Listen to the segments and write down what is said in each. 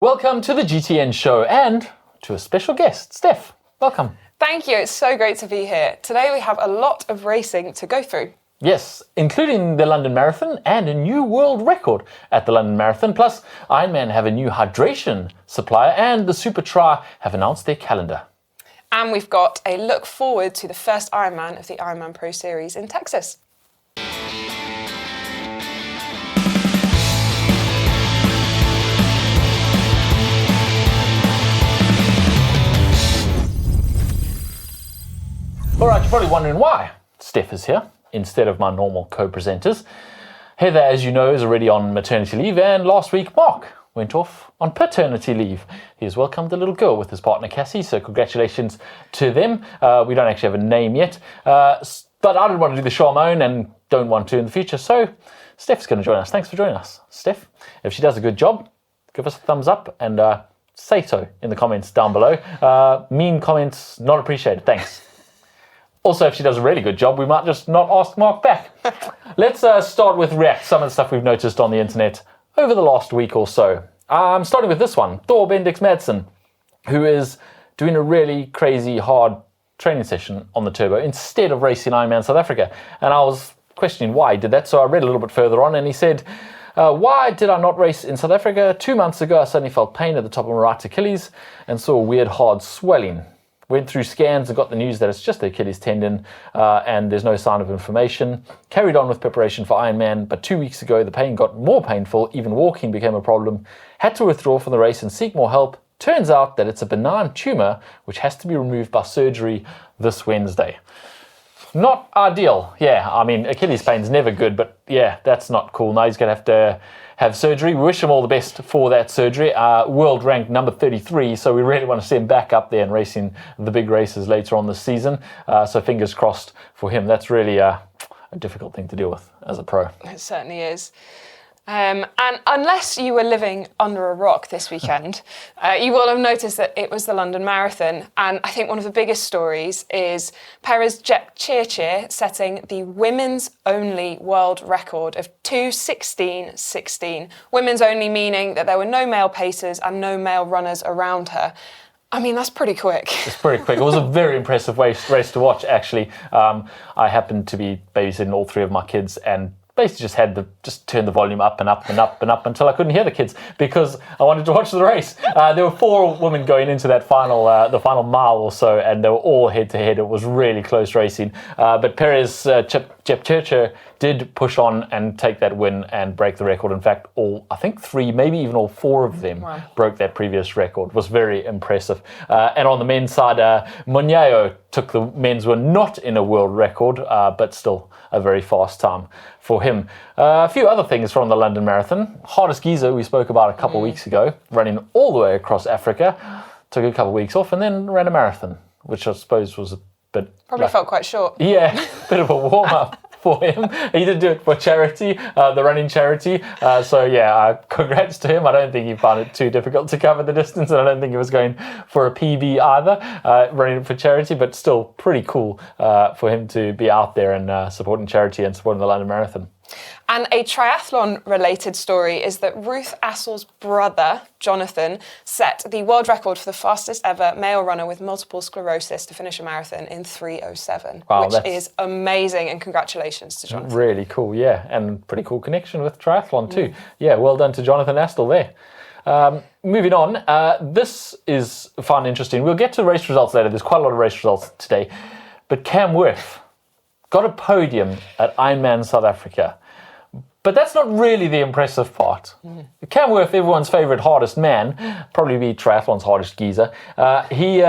Welcome to the GTN show and to a special guest, Steph. Welcome. Thank you, it's so great to be here. Today we have a lot of racing to go through. Yes, including the London Marathon and a new world record at the London Marathon. Plus, Ironman have a new hydration supplier and the Super Tri have announced their calendar. And we've got a look forward to the first Ironman of the Ironman Pro Series in Texas. All right, you're probably wondering why Steph is here instead of my normal co-presenters. Heather, as you know, is already on maternity leave, and last week Mark went off on paternity leave. He has welcomed a little girl with his partner Cassie, so congratulations to them. We don't actually have a name yet, but I didn't want to do the show on my own and don't want to in the future, so Steph's going to join us. Thanks for joining us, Steph. If she does a good job, give us a thumbs up and say so in the comments down below. Mean comments not appreciated. Thanks. Also, if she does a really good job, we might just not ask Mark back. Let's start with some of the stuff we've noticed on the internet over the last week or so. I'm starting with this one, Thor Bendix Madsen, who is doing a really crazy hard training session on the turbo instead of racing Ironman South Africa. And I was questioning why he did that, so I read a little bit further on and he said, why did I not race in South Africa? 2 months ago, I suddenly felt pain at the top of my right Achilles and saw weird hard swelling. Went through scans and got the news that it's just the Achilles tendon and there's no sign of inflammation. Carried on with preparation for Ironman, but 2 weeks ago the pain got more painful, even walking became a problem. Had to withdraw from the race and seek more help. Turns out that it's a benign tumor which has to be removed by surgery this Wednesday. Not ideal, yeah. I mean, Achilles pain's never good, but yeah, that's not cool. Now he's going to have surgery. We wish him all the best for that surgery. World ranked number 33, so we really want to see him back up there and racing the big races later on this season. So fingers crossed for him. That's really a difficult thing to deal with as a pro. It certainly is. And unless you were living under a rock this weekend, you will have noticed that it was the London Marathon. And I think one of the biggest stories is Perez Jepchirchir setting the women's only world record of 2:16.16. Women's only meaning that there were no male pacers and no male runners around her. I mean, that's pretty quick. It's pretty quick. It was a very impressive race to watch, actually. I happened to be babysitting all three of my kids and basically just turned the volume up and up and up and up until I couldn't hear the kids because I wanted to watch the race. There were 4 women going into that the final mile or so, and they were all head to head. It was really close racing. But Perez Jepchirchir did push on and take that win and break the record. In fact, I think 3, maybe even all 4 of them broke that previous record. It was very impressive. And on the men's side, Monyayo took the men's one, not in a world record, but still a very fast time for him. A few other things from the London Marathon. Hardest geezer we spoke about a couple of weeks ago, running all the way across Africa, took a couple of weeks off and then ran a marathon, which I suppose was a bit... Probably felt quite short. Yeah, bit of a warm-up for him. He did do it for charity, the running charity. So yeah, congrats to him. I don't think he found it too difficult to cover the distance, and I don't think he was going for a PB either, running it for charity, but still pretty cool for him to be out there and supporting charity and supporting the London Marathon. And a triathlon-related story is that Ruth Astle's brother, Jonathan, set the world record for the fastest ever male runner with multiple sclerosis to finish a marathon in 3:07, which is amazing, and congratulations to Jonathan. Really cool, yeah, and pretty cool connection with triathlon too. Yeah, well done to Jonathan Astle there. Moving on, this is fun and interesting. We'll get to the race results later. There's quite a lot of race results today. But Cam Wurf got a podium at Ironman South Africa. But that's not really the impressive part. Cam Wurf, everyone's favourite hardest man, probably be triathlon's hardest geezer. He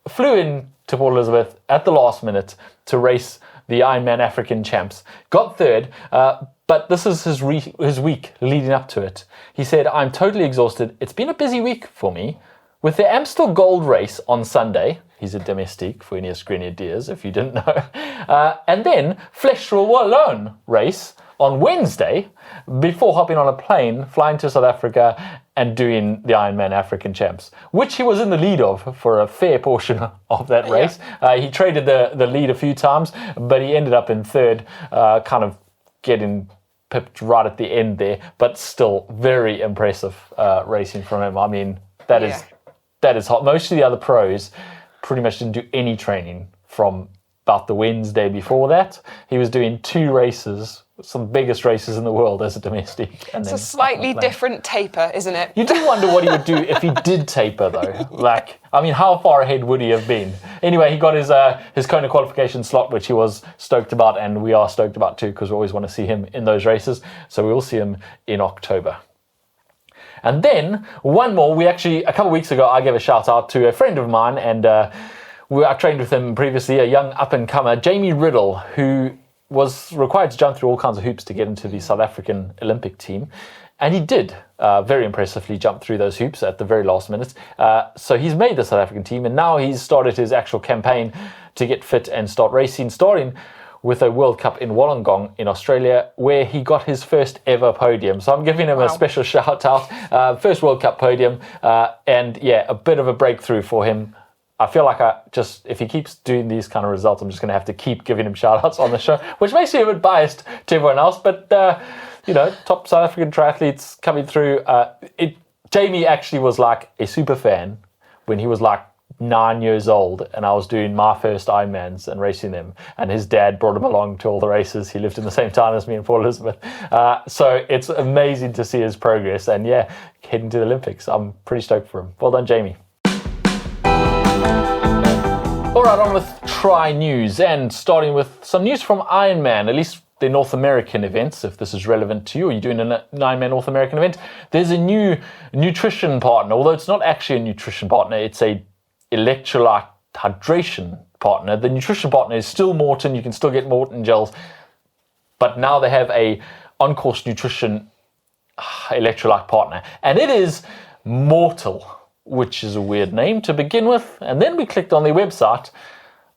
flew in to Port Elizabeth at the last minute to race the Ironman African Champs. Got third, but this is his week leading up to it. He said, "I'm totally exhausted. It's been a busy week for me. With the Amstel Gold Race on Sunday," he's a domestique for Ineos Grenadiers, if you didn't know, "and then Flèche Wallonne race on Wednesday before hopping on a plane, flying to South Africa and doing the Ironman African Champs," which he was in the lead of for a fair portion of that race. He traded the lead a few times, but he ended up in third, kind of getting pipped right at the end there, but still very impressive racing from him. I mean, that is hot. Most of the other pros pretty much didn't do any training from about the Wednesday before that. He was doing 2 races, some of the biggest races in the world as a domestic. And it's a slightly different taper, isn't it? You do wonder what he would do if he did taper, though. Like, I mean, how far ahead would he have been? Anyway, he got his Kona qualification slot, which he was stoked about, and we are stoked about too, because we always want to see him in those races. So we will see him in October. And then one more. A couple of weeks ago, I gave a shout out to a friend of mine, and I trained with him previously, a young up-and-comer, Jamie Riddle, who was required to jump through all kinds of hoops to get into the South African Olympic team. And he did very impressively jump through those hoops at the very last minute. So he's made the South African team, and now he's started his actual campaign to get fit and start racing, starting with a World Cup in Wollongong in Australia, where he got his first ever podium. So I'm giving him a special shout out. First World Cup podium, and yeah, a bit of a breakthrough for him. I feel like if he keeps doing these kind of results, I'm just going to have to keep giving him shout-outs on the show, which makes me a bit biased to everyone else. But, top South African triathletes coming through. Jamie actually was like a super fan when he was like 9 years old, and I was doing my first Ironmans and racing them. And his dad brought him along to all the races. He lived in the same town as me and Paul Elizabeth. So it's amazing to see his progress. And yeah, heading to the Olympics. I'm pretty stoked for him. Well done, Jamie. All right, on with Tri News, and starting with some news from Ironman, at least the North American events, if this is relevant to you, or you're doing an Ironman North American event. There's a new nutrition partner, although it's not actually a nutrition partner, it's a electrolyte hydration partner. The nutrition partner is still Morton, you can still get Morton gels, but now they have a on-course nutrition electrolyte partner, and it is Mortal, which is a weird name to begin with. And then we clicked on their website,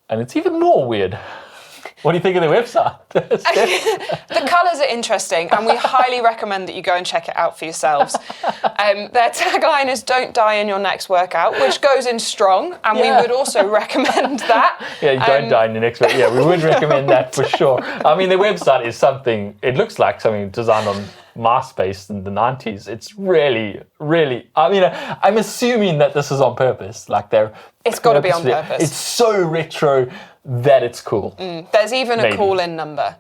and it's even more weird. What do you think of the website? The colours are interesting, and we highly recommend that you go and check it out for yourselves. Their tagline is "Don't die in your next workout," which goes in strong, and we would also recommend that. Yeah, don't die in your next workout. Yeah, we would recommend that for sure. I mean, their website is something, it looks like something designed on MySpace in the 90s. It's really, really, I mean, I'm assuming that this is on purpose. It's got to be on purpose. It's so retro that it's cool. There's even a call-in number.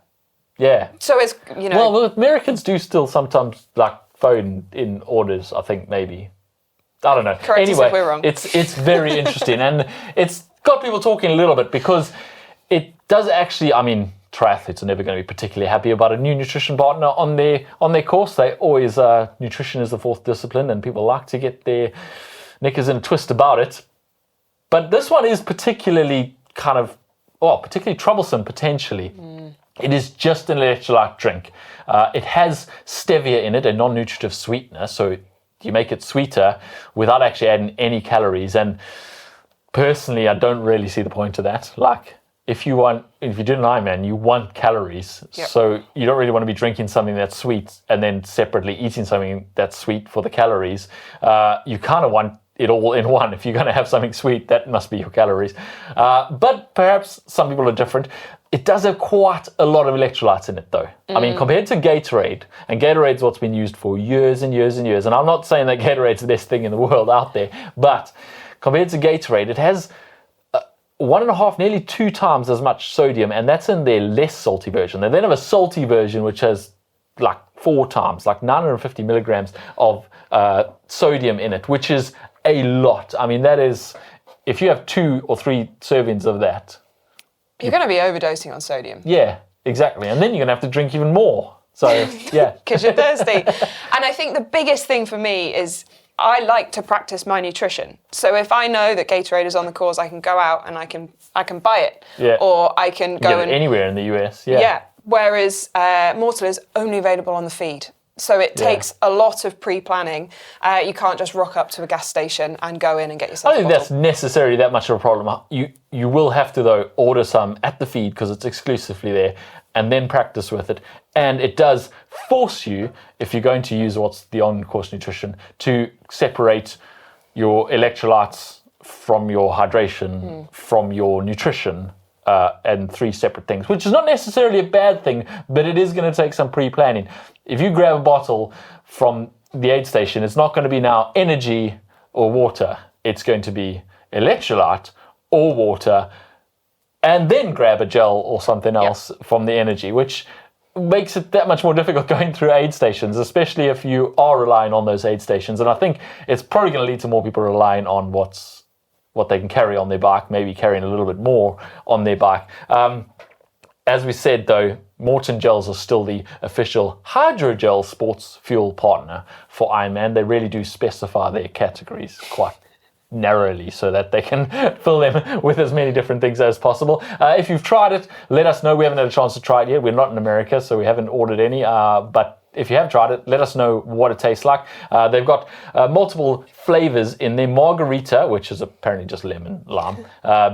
Yeah. So it's, Well, Americans do still sometimes phone in orders, I think, maybe. I don't know. Correct us if we're wrong. It's very interesting, and it's got people talking a little bit, because it does actually, I mean, triathletes are never going to be particularly happy about a new nutrition partner on their course. They always, nutrition is the fourth discipline, and people like to get their knickers in a twist about it. But this one is particularly particularly troublesome, potentially. It is just an electrolyte drink. It has stevia in it, a non-nutritive sweetener, so you make it sweeter without actually adding any calories. And personally, I don't really see the point of that. If you do an Ironman, you want calories. Yep. So you don't really want to be drinking something that's sweet and then separately eating something that's sweet for the calories. You kind of want it all in one. If you're going to have something sweet, that must be your calories. But perhaps some people are different. It does have quite a lot of electrolytes in it, though. I mean, compared to Gatorade, and Gatorade's what's been used for years and years and years, and I'm not saying that Gatorade's the best thing in the world out there, but compared to Gatorade, it has 1.5, nearly 2 times as much sodium, and that's in their less salty version. They then have a salty version, which has 4 times, 950 milligrams of sodium in it, which is a lot. I mean, that is, if you have 2 or 3 servings of that, you're going to be overdosing on sodium. Yeah, exactly. And then you're going to have to drink even more. So, yeah. Because you're thirsty. And I think the biggest thing for me is I like to practice my nutrition. So if I know that Gatorade is on the course, I can go out and I can buy it. Yeah. Or I can go get it anywhere in the US. Yeah. Yeah. Whereas Mortal is only available on the feed. So it takes a lot of pre-planning. You can't just rock up to a gas station and go in and get yourself I don't think that's necessarily that much of a problem. You will have to, though, order some at the feed because it's exclusively there, and then practice with it. And it does force you, if you're going to use what's the on-course nutrition, to separate your electrolytes from your hydration, from your nutrition. and 3 separate things, which is not necessarily a bad thing, but it is going to take some pre-planning. If you grab a bottle from the aid station, it's not going to be now energy or water. It's going to be electrolyte or water, and then grab a gel or something else from the energy, which makes it that much more difficult going through aid stations, especially if you are relying on those aid stations. And I think it's probably going to lead to more people relying on what they can carry on their bike, maybe carrying a little bit more on their bike. As we said, though, Morton Gels are still the official hydrogel sports fuel partner for Ironman. They really do specify their categories quite narrowly so that they can fill them with as many different things as possible. If you've tried it, let us know. We haven't had a chance to try it yet. We're not in America, so we haven't ordered any, but if you have tried it, let us know what it tastes like. They've got multiple flavors in their margarita, which is apparently just lemon, lime,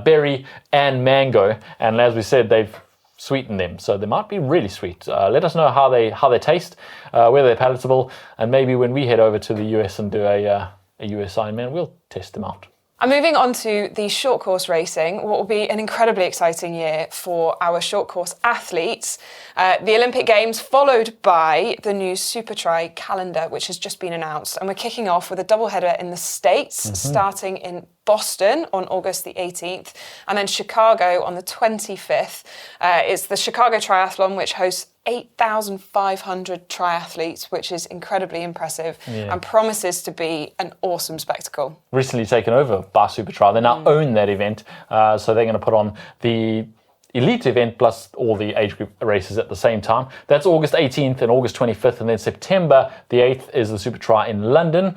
berry, and mango. And as we said, they've sweetened them, so they might be really sweet. Let us know how they taste, whether they're palatable, and maybe when we head over to the US and do a US Ironman, we'll test them out. And moving on to the short course racing, what will be an incredibly exciting year for our short course athletes. The Olympic Games, followed by the new Super Tri calendar, which has just been announced. And we're kicking off with a doubleheader in the States, starting in Boston on August the 18th, and then Chicago on the 25th. It's the Chicago Triathlon, which hosts 8,500 triathletes, which is incredibly impressive and promises to be an awesome spectacle. Recently taken over by Super Tri. They now own that event, so they're going to put on the elite event plus all the age group races at the same time. That's August 18th and August 25th, and then September the 8th is the Super Tri in London,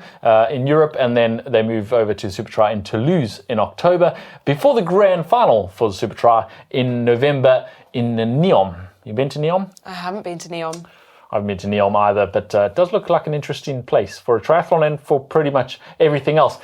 in Europe, and then they move over to Super Tri in Toulouse in October, before the grand final for the Super Tri in November in Neom. You been to Neom? I haven't been to Neom. I haven't been to Neom either, but it does look like an interesting place for a triathlon and for pretty much everything else.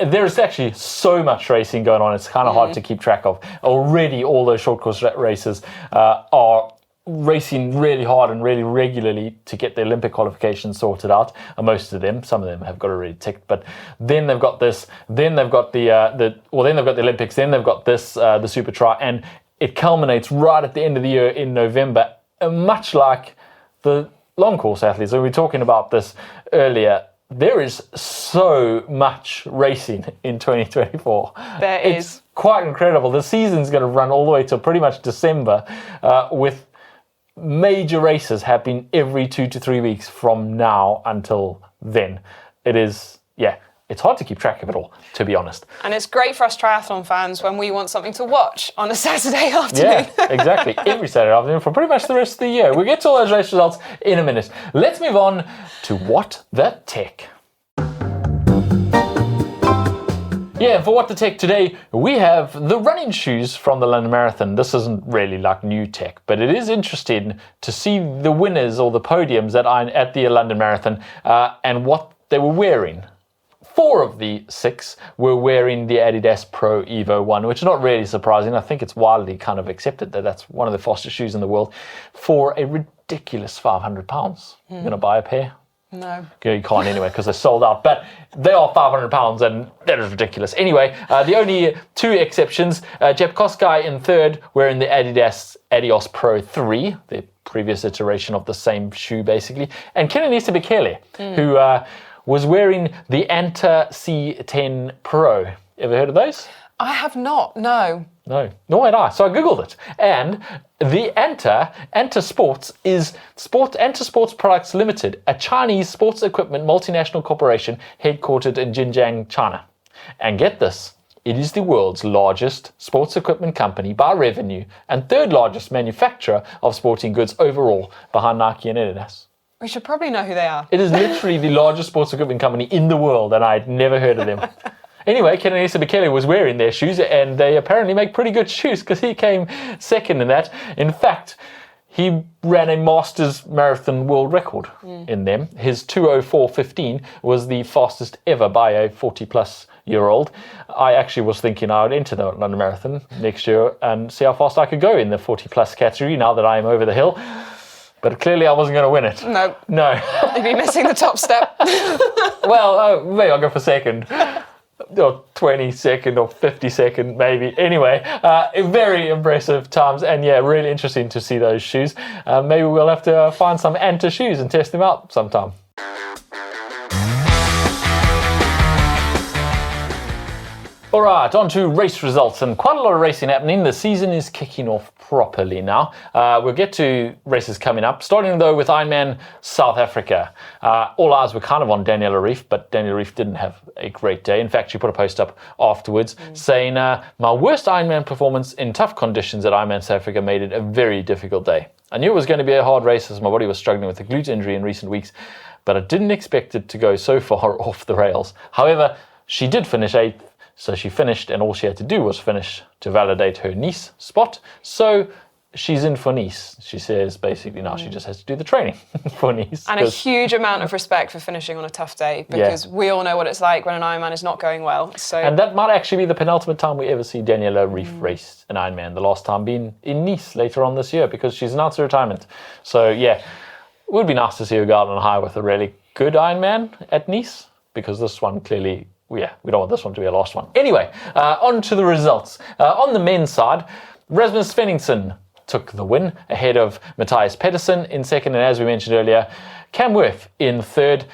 There's actually so much racing going on, it's kind of hard to keep track of. Already all those short course races are racing really hard and really regularly to get the Olympic qualifications sorted out. Most of them, some of them have got already ticked, but then they've got this, then they've got then they've got the Olympics, then they've got this, the Super Tri, and it culminates right at the end of the year in November, much like the long course athletes. And we were talking about this earlier. There is so much racing in 2024. It's quite incredible. The season's going to run all the way till pretty much December, with major races happening every 2 to 3 weeks from now until then. It is, it's hard to keep track of it all, to be honest. And it's great for us triathlon fans when we want something to watch on a Saturday afternoon. Yeah, exactly. Every Saturday afternoon for pretty much the rest of the year. We'll get to all those race results in a minute. Let's move on to What the Tech. Yeah, for What the Tech today, we have the running shoes from the London Marathon. This isn't really like new tech, but it is interesting to see the winners or the podiums at the London Marathon and what they were wearing. 4 of the 6 were wearing the Adidas Pro Evo 1, which is not really surprising. I think it's widely kind of accepted that that's one of the fastest shoes in the world for a ridiculous £500. You're going to buy a pair? No. You can't anyway because they're sold out, but they are £500 and that is ridiculous. Anyway, the only 2 exceptions, Jep Koskai in 3rd wearing the Adios Pro 3, the previous iteration of the same shoe basically, and Kenenisa Bekele, who was wearing the Anta C10 Pro. Ever heard of those? I have not, no. No, nor had I. So I Googled it. And the Anta Sports is Anta Sports Products Limited, a Chinese sports equipment multinational corporation headquartered in Xinjiang, China. And get this, it is the world's largest sports equipment company by revenue and 3rd largest manufacturer of sporting goods overall, behind Nike and Adidas. We should probably know who they are. It is literally the largest sports equipment company in the world, and I'd never heard of them. Anyway, Kenenisa Bekele was wearing their shoes, and they apparently make pretty good shoes because he came 2nd in that. In fact, he ran a Masters Marathon world record in them. His 2:04:15 was the fastest ever by a 40-plus-year-old. I actually was thinking I would enter the London Marathon next year and see how fast I could go in the 40-plus category now that I am over the hill. But clearly I wasn't going to win it. No. You'd be missing the top step. Well, maybe I'll go for 2nd. or 22nd or 52nd maybe. Anyway, very impressive times, and yeah, really interesting to see those shoes. Maybe we'll have to find some Anta shoes and test them out sometime. All right, on to race results, and quite a lot of racing happening. The season is kicking off properly now. We'll get to races coming up, starting though with Ironman South Africa. All eyes were kind of on Daniela Ryf, but Daniela Ryf didn't have a great day. In fact, she put a post up afterwards saying, my worst Ironman performance in tough conditions at Ironman South Africa made it a very difficult day. I knew it was going to be a hard race as my body was struggling with a glute injury in recent weeks, but I didn't expect it to go so far off the rails. However, she did finish 8th. So she finished, and all she had to do was finish to validate her Nice spot. So she's in for Nice. She says basically now she just has to do the training for Nice. And a huge amount of respect for finishing on a tough day, because we all know what it's like when an Ironman is not going well. So, and that might actually be the penultimate time we ever see Daniela Ryf race an Ironman. The last time being in Nice later on this year, because she's announced her retirement. So yeah, it would be nice to see her go out on a high with a really good Ironman at Nice, because this one clearly, we don't want this one to be a last one. Anyway, on to the results. On the men's side, Rasmus Svenningsson took the win ahead of Matthias Pedersen in second, and as we mentioned earlier, Cam Wurf in third.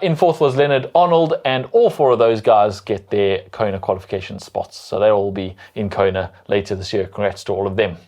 In fourth was Leonard Arnold, and all four of those guys get their Kona qualification spots. So they'll all be in Kona later this year. Congrats to all of them.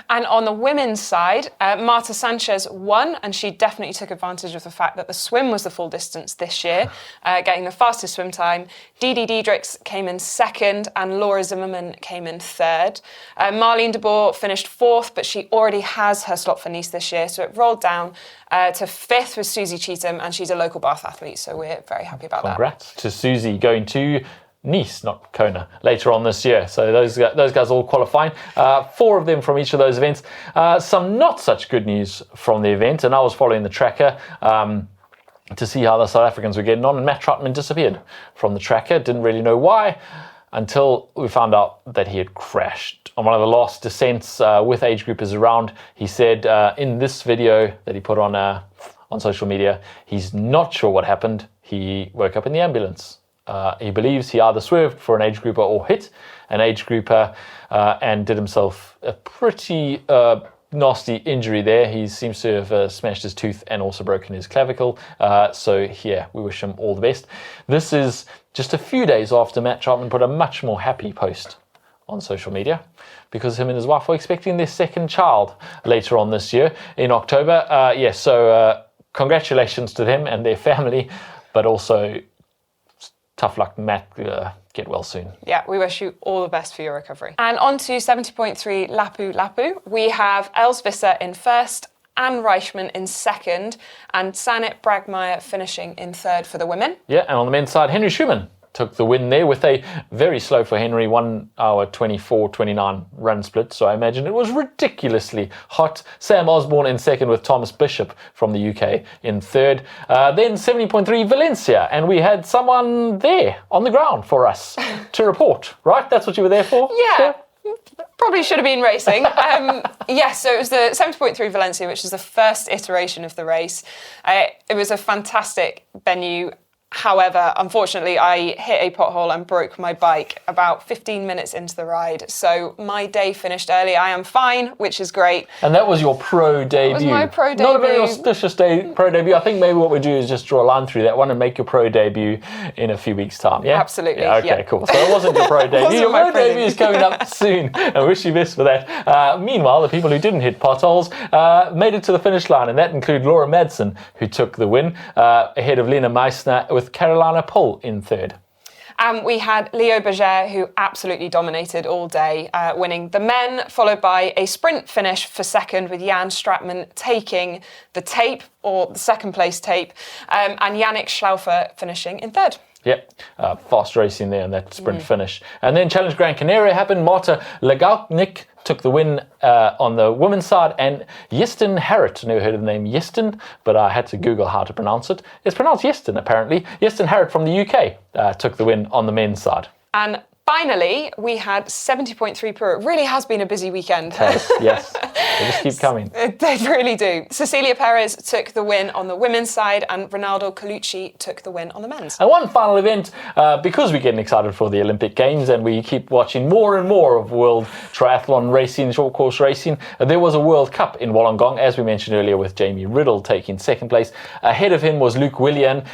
And on the women's side, Marta Sanchez won, and she definitely took advantage of the fact that the swim was the full distance this year, getting the fastest swim time. Didi Diedrichs came in second, and Laura Zimmerman came in third. Marlene de Boer finished fourth, but she already has her slot for Nice this year, so it rolled down to fifth with Susie Cheetham, and she's a local Bath athlete, so we're very happy about that. Congrats to Susie going to Nice, not Kona, later on this year. So those guys all qualifying. 4 of them from each of those events. Some not such good news from the event, and I was following the tracker to see how the South Africans were getting on, and Matt Troutman disappeared from the tracker. Didn't really know why until we found out that he had crashed on one of the last descents with age groupers around. He said in this video that he put on social media, he's not sure what happened. He woke up in the ambulance. He believes he either swerved for an age grouper or hit an age grouper and did himself a pretty nasty injury there. He seems to have smashed his tooth and also broken his clavicle. So yeah, we wish him all the best. This is just a few days after Matt Troutman put a much more happy post on social media, because him and his wife were expecting their second child later on this year in October. So congratulations to them and their family, but also tough luck, Matt. Get well soon. Yeah, we wish you all the best for your recovery. And on to 70.3 Lapu Lapu. We have Els Visser in first, Anne Reichman in second, and Sanit Bragmeier finishing in third for the women. Yeah, and on the men's side, Henry Schumann took the win there with a very slow for Henry 1 hour 24:29 run split. So I imagine it was ridiculously hot. Sam Osborne in second with Thomas Bishop from the UK in third. Then 70.3 Valencia, and we had someone there on the ground for us to report, right? That's what you were there for? Yeah. Probably should have been racing. Yes, so it was the 70.3 Valencia, which is the first iteration of the race. It was a fantastic venue. However, unfortunately, I hit a pothole and broke my bike about 15 minutes into the ride. So my day finished early. I am fine, which is great. And that was your pro debut. That was my pro debut. Not a very auspicious pro debut. I think maybe what we do is just draw a line through that one and make your pro debut in a few weeks' time. Yeah? Absolutely. Yeah, okay, cool. So it wasn't your pro debut. Your pro debut is coming up soon. I wish you best for that. Meanwhile, the people who didn't hit potholes made it to the finish line, and that include Laura Madsen, who took the win ahead of Lena Meissner, with Carolina Pohl in third. And we had Leo Berger, who absolutely dominated all day, winning the men, followed by a sprint finish for second, with Jan Stratman taking the tape, or the second place tape, and Yannick Schlaufer finishing in third. Yep, fast racing there in that sprint finish. And then Challenge Gran Canaria happened. Marta Legautnik took the win on the women's side, and Jestin Harrit, never heard of the name Jestin, but I had to Google how to pronounce it. It's pronounced Jestin, apparently. Jestin Harrit from the UK took the win on the men's side. And finally, we had 70.3 Pro. It really has been a busy weekend. Yes. They just keep coming. They really do. Cecilia Perez took the win on the women's side, and Ronaldo Colucci took the win on the men's. And one final event, because we're getting excited for the Olympic Games and we keep watching more and more of world triathlon racing, short course racing, there was a World Cup in Wollongong, as we mentioned earlier, with Jamie Riddle taking second place. Ahead of him was Luke Willian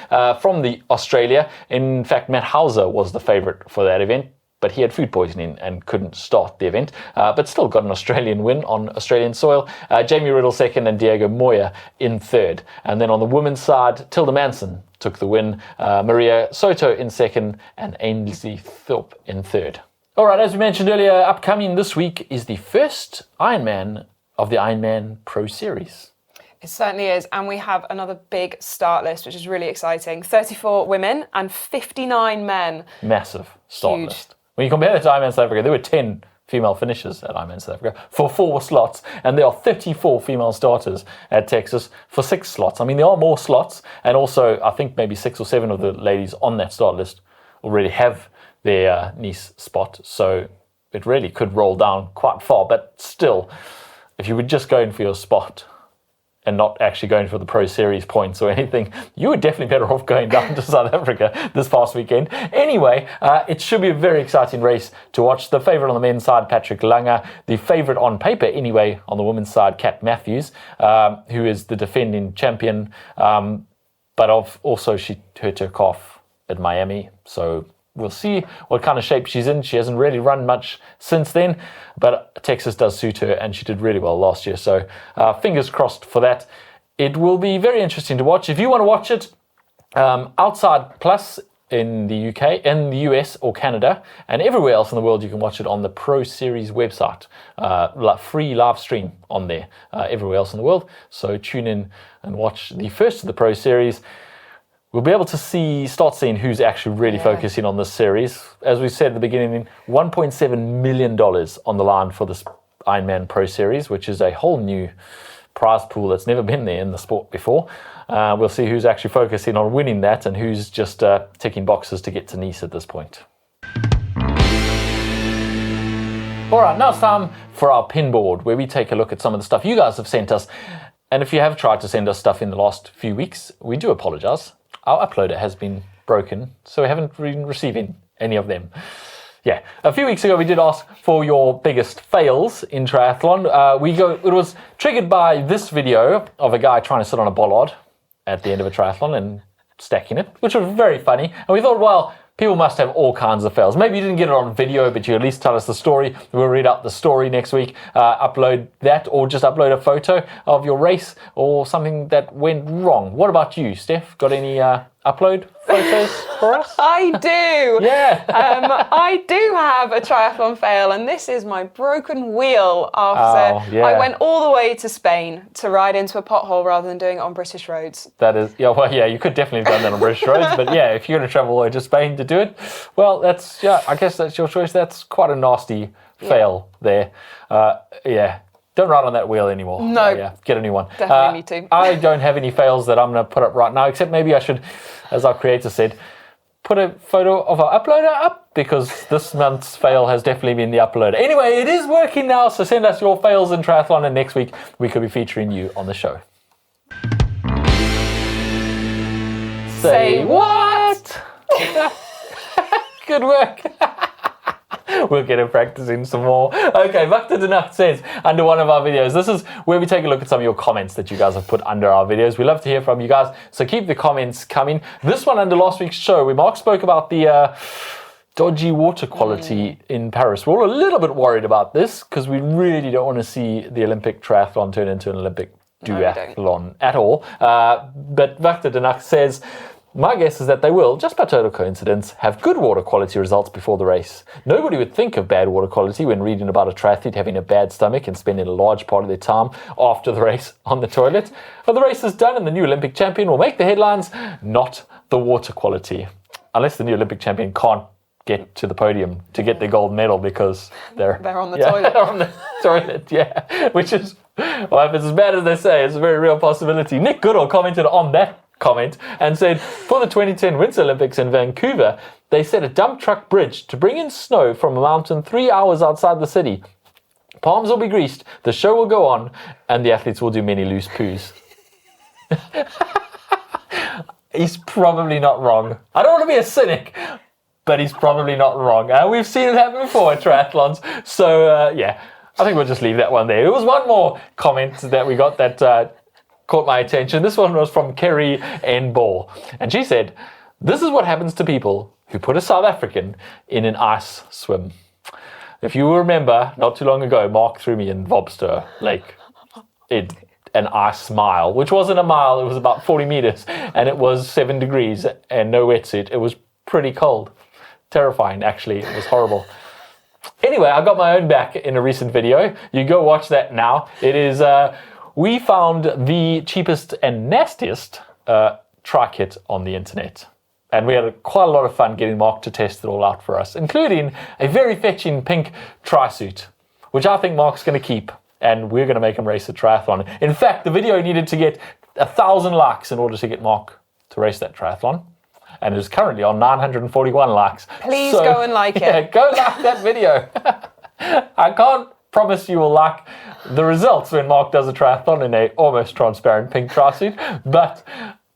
from Australia. In fact, Matt Hauser was the favourite for that event, but he had food poisoning and couldn't start the event, but still got an Australian win on Australian soil. Jamie Riddle second and Diego Moya in third. And then on the women's side, Tilda Manson took the win, Maria Soto in second, and Ainsley Thorpe in third. All right, as we mentioned earlier, upcoming this week is the first Ironman of the Ironman Pro Series. It certainly is, and we have another big start list, which is really exciting. 34 women and 59 men. Massive start list. When you compare that to Ironman South Africa, there were 10 female finishers at Ironman South Africa for 4 slots, and there are 34 female starters at Texas for 6 slots. I mean, there are more slots, and also I think maybe 6 or 7 of the ladies on that start list already have their Nice spot, so it really could roll down quite far. But still, if you were just going for your spot and not actually going for the Pro Series points or anything, you were definitely better off going down to South Africa this past weekend. Anyway, it should be a very exciting race to watch. The favourite on the men's side, Patrick Langer. The favourite on paper, anyway, on the women's side, Kat Matthews, who is the defending champion. But also she hurt her calf at Miami, so we'll see what kind of shape she's in. She hasn't really run much since then, but Texas does suit her, and she did really well last year. So fingers crossed for that. It will be very interesting to watch. If you want to watch it, Outside Plus in the UK, in the US or Canada, and everywhere else in the world, you can watch it on the Pro Series website. Free live stream on there, everywhere else in the world. So tune in and watch the first of the Pro Series. We'll be able to start seeing who's actually really focusing on this series. As we said at the beginning, $1.7 million on the line for this Ironman Pro Series, which is a whole new prize pool that's never been there in the sport before. We'll see who's actually focusing on winning that and who's just ticking boxes to get to Nice at this point. All right, now it's time for our Pinboard, where we take a look at some of the stuff you guys have sent us. And if you have tried to send us stuff in the last few weeks, we do apologize. Our uploader has been broken, so we haven't been receiving any of them. Yeah, a few weeks ago we did ask for your biggest fails in triathlon. It was triggered by this video of a guy trying to sit on a bollard at the end of a triathlon and stacking it, which was very funny. And we thought, well, people must have all kinds of fails. Maybe you didn't get it on video, but you at least tell us the story. We'll read out the story next week, upload that, or just upload a photo of your race or something that went wrong. What about you, Steph? Got any upload photos for us? I do. Yeah. I do have a triathlon fail, and this is my broken wheel after I went all the way to Spain to ride into a pothole rather than doing it on British roads. That is, you could definitely have done that on British roads, but yeah, if you're going to travel all the way to Spain to do it, well, I guess that's your choice. That's quite a nasty fail there. Don't ride on that wheel anymore. No. Get a new one. Definitely need to. I don't have any fails that I'm going to put up right now, except maybe I should, as our creator said, put a photo of our uploader up, because this month's fail has definitely been the uploader. Anyway, it is working now, so send us your fails in triathlon, and next week we could be featuring you on the show. Say what? Good work. We'll get him practicing some more. Okay, Vakta Denach says, under one of our videos, this is where we take a look at some of your comments that you guys have put under our videos. We love to hear from you guys, so keep the comments coming. This one under last week's show, where Mark spoke about the dodgy water quality in Paris. We're all a little bit worried about this, because we really don't want to see the Olympic triathlon turn into an Olympic duathlon at all. But Vakta Denach says, my guess is that they will, just by total coincidence, have good water quality results before the race. Nobody would think of bad water quality when reading about a triathlete having a bad stomach and spending a large part of their time after the race on the toilet. But the race is done and the new Olympic champion will make the headlines, not the water quality. Unless the new Olympic champion can't get to the podium to get their gold medal because they're on the toilet. They're on the toilet, which is, well, if it's as bad as they say, it's a very real possibility. Nick Goodall commented on that comment and said, for the 2010 Winter Olympics in Vancouver, they set a dump truck bridge to bring in snow from a mountain 3 hours outside the city. Palms will be greased, the show will go on, and the athletes will do many loose poos. He's probably not wrong. I don't want to be a cynic, but he's probably not wrong. We've seen it happen before at triathlons. So, yeah, I think we'll just leave that one there. There was one more comment that we got that caught my attention. This one was from Kerry N. Ball. And she said, "This is what happens to people who put a South African in an ice swim." If you will remember, not too long ago, Mark threw me in Vobster Lake in an ice mile, which wasn't a mile, it was about 40 meters, and it was 7 degrees and no wetsuit. It was pretty cold. Terrifying, actually. It was horrible. Anyway, I got my own back in a recent video. You go watch that now. It is, we found the cheapest and nastiest tri-kit on the internet. And we had quite a lot of fun getting Mark to test it all out for us, including a very fetching pink tri-suit, which I think Mark's going to keep, and we're going to make him race a triathlon. In fact, the video needed to get 1,000 likes in order to get Mark to race that triathlon, and it is currently on 941 likes. Please go and like it. Yeah, go like that video. I can't promise you will like the results when Mark does a triathlon in a almost transparent pink tri-suit, but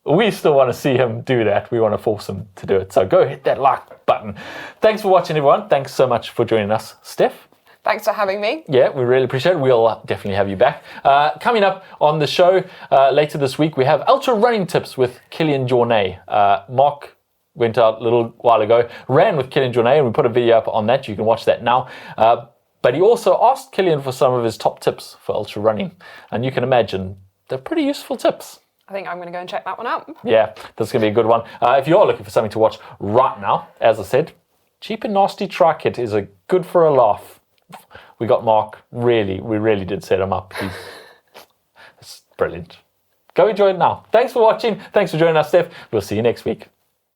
we still want to see him do that. We want to force him to do it. So go hit that like button. Thanks for watching, everyone. Thanks so much for joining us. Steph? Thanks for having me. Yeah, we really appreciate it. We'll definitely have you back. Coming up on the show later this week, we have ultra running tips with Kilian Jornet. Mark went out a little while ago, ran with Kilian Jornet, and we put a video up on that. You can watch that now. But he also asked Kilian for some of his top tips for ultra running. And you can imagine they're pretty useful tips. I think I'm going to go and check that one out. Yeah, that's going to be a good one. If you're looking for something to watch right now, as I said, cheap and nasty tri-kit is a good for a laugh. We got Mark. We really did set him up. It's brilliant. Go enjoy it now. Thanks for watching. Thanks for joining us, Steph. We'll see you next week.